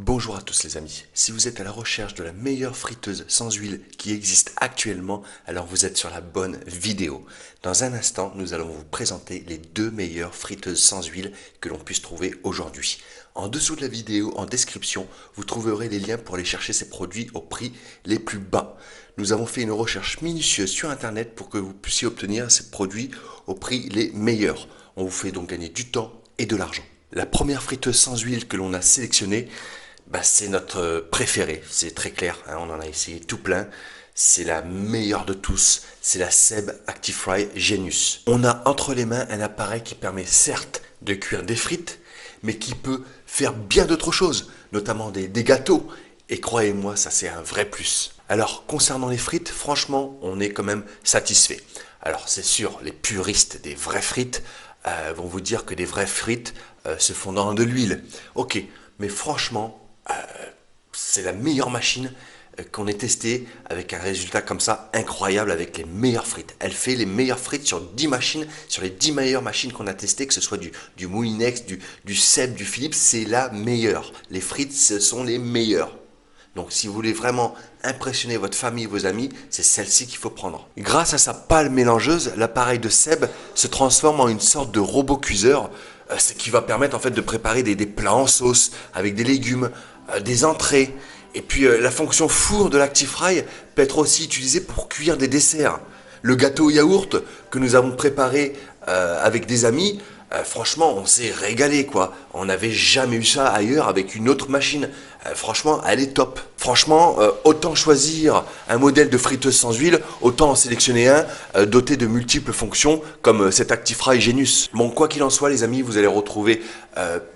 Bonjour à tous les amis, si vous êtes à la recherche de la meilleure friteuse sans huile qui existe actuellement, alors vous êtes sur la bonne vidéo. Dans un instant, nous allons vous présenter les deux meilleures friteuses sans huile que l'on puisse trouver aujourd'hui. En dessous de la vidéo, en description, vous trouverez les liens pour aller chercher ces produits au prix les plus bas. Nous avons fait une recherche minutieuse sur internet pour que vous puissiez obtenir ces produits au prix les meilleurs. On vous fait donc gagner du temps et de l'argent. La première friteuse sans huile que l'on a sélectionnée, c'est notre préféré, c'est très clair, hein, on en a essayé tout plein. C'est la meilleure de tous, c'est la Seb Actifry Genius. On a entre les mains un appareil qui permet certes de cuire des frites, mais qui peut faire bien d'autres choses, notamment des gâteaux. Et croyez-moi, ça c'est un vrai plus. Alors concernant les frites, franchement, on est quand même satisfait. Alors c'est sûr, les puristes des vraies frites vont vous dire que des vraies frites se font dans de l'huile. Ok, mais franchement, c'est la meilleure machine qu'on ait testée avec un résultat comme ça incroyable avec les meilleures frites. Elle fait les meilleures frites sur 10 machines, sur les 10 meilleures machines qu'on a testées, que ce soit du Moulinex, du Seb, du Philips, c'est la meilleure. Les frites, ce sont les meilleures. Donc si vous voulez vraiment impressionner votre famille, vos amis, c'est celle-ci qu'il faut prendre. Grâce à sa pâle mélangeuse, l'appareil de Seb se transforme en une sorte de robot cuiseur, ce qui va permettre en fait de préparer des plats en sauce avec des légumes, des entrées. Et puis la fonction four de l'Actifry peut être aussi utilisée pour cuire des desserts. Le gâteau yaourt que nous avons préparé avec des amis, franchement on s'est régalé quoi. On n'avait jamais eu ça ailleurs avec une autre machine. Franchement elle est top. Franchement autant choisir un modèle de friteuse sans huile, autant en sélectionner un doté de multiples fonctions comme cet Actifry Genius. Bon, quoi qu'il en soit les amis, vous allez retrouver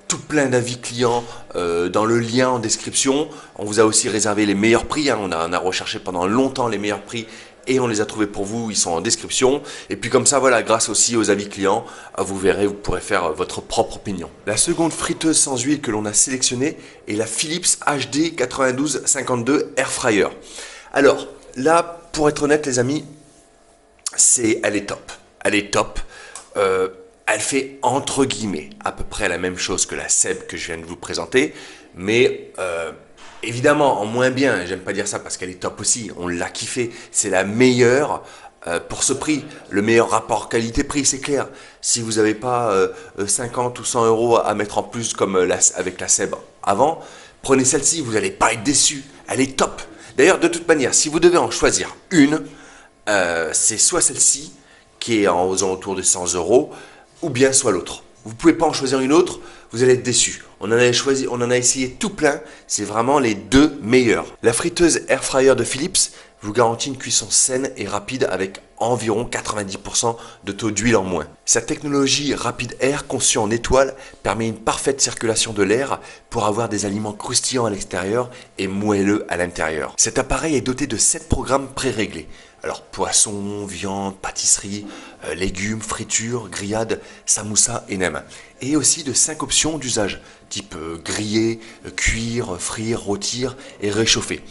tout plein d'avis clients dans le lien en description. On vous a aussi réservé les meilleurs prix, hein. On a recherché pendant longtemps les meilleurs prix et on les a trouvés pour vous, ils sont en description. Et puis comme ça, voilà, grâce aussi aux avis clients, vous verrez, vous pourrez faire votre propre opinion. La seconde friteuse sans huile que l'on a sélectionnée est la Philips HD 9252 Air Fryer. Alors, là, pour être honnête les amis, elle est top. Elle est top. Elle fait entre guillemets à peu près la même chose que la Seb que je viens de vous présenter, mais évidemment en moins bien. J'aime pas dire ça parce qu'elle est top aussi, on l'a kiffé, c'est la meilleure pour ce prix, le meilleur rapport qualité-prix, c'est clair. Si vous n'avez pas 50 ou 100 euros à mettre en plus comme avec la Seb avant, prenez celle-ci, vous n'allez pas être déçu, elle est top. D'ailleurs de toute manière, si vous devez en choisir une, c'est soit celle-ci qui est aux alentours de 100 euros, ou bien soit l'autre. Vous ne pouvez pas en choisir une autre, vous allez être déçu. On en a essayé tout plein, c'est vraiment les deux meilleurs. La friteuse Air Fryer de Philips vous garantit une cuisson saine et rapide avec environ 90% de taux d'huile en moins. Sa technologie Rapid Air conçue en étoile permet une parfaite circulation de l'air pour avoir des aliments croustillants à l'extérieur et moelleux à l'intérieur. Cet appareil est doté de 7 programmes pré-réglés. Alors poisson, viande, pâtisserie, légumes, friture, grillade, samoussa et nem. Et aussi de 5 options d'usage, type griller, cuire, frire, rôtir et réchauffer.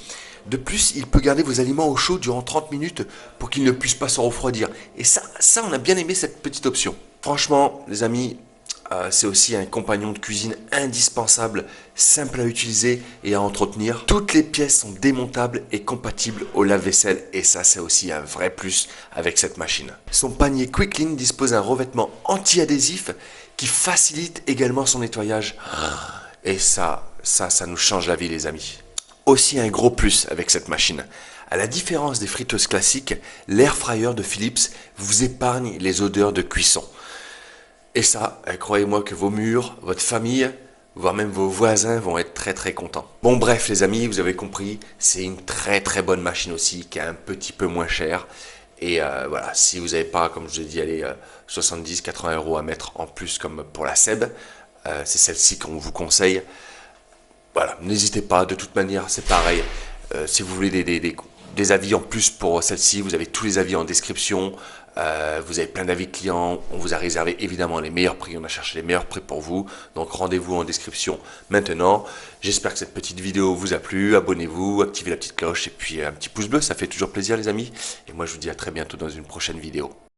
De plus, il peut garder vos aliments au chaud durant 30 minutes pour qu'ils ne puissent pas se refroidir. Et ça, on a bien aimé cette petite option. Franchement, les amis, c'est aussi un compagnon de cuisine indispensable, simple à utiliser et à entretenir. Toutes les pièces sont démontables et compatibles au lave-vaisselle et ça c'est aussi un vrai plus avec cette machine. Son panier Quick Clean dispose d'un revêtement anti-adhésif qui facilite également son nettoyage. Et ça nous change la vie les amis. Aussi un gros plus avec cette machine. À la différence des friteuses classiques, l'Air Fryer de Philips vous épargne les odeurs de cuisson. Et ça, croyez-moi que vos murs, votre famille, voire même vos voisins vont être très très contents. Bon bref les amis, vous avez compris, c'est une très très bonne machine aussi, qui est un petit peu moins chère. Et voilà, si vous n'avez pas, comme je vous ai dit, allez, 70-80 euros à mettre en plus comme pour la Seb, c'est celle-ci qu'on vous conseille. Voilà, n'hésitez pas, de toute manière c'est pareil. Si vous voulez des avis en plus pour celle-ci, vous avez tous les avis en description. Vous avez plein d'avis clients, on vous a réservé évidemment les meilleurs prix, on a cherché les meilleurs prix pour vous, donc rendez-vous en description maintenant. J'espère que cette petite vidéo vous a plu, abonnez-vous, activez la petite cloche et puis un petit pouce bleu, ça fait toujours plaisir les amis. Et moi je vous dis à très bientôt dans une prochaine vidéo.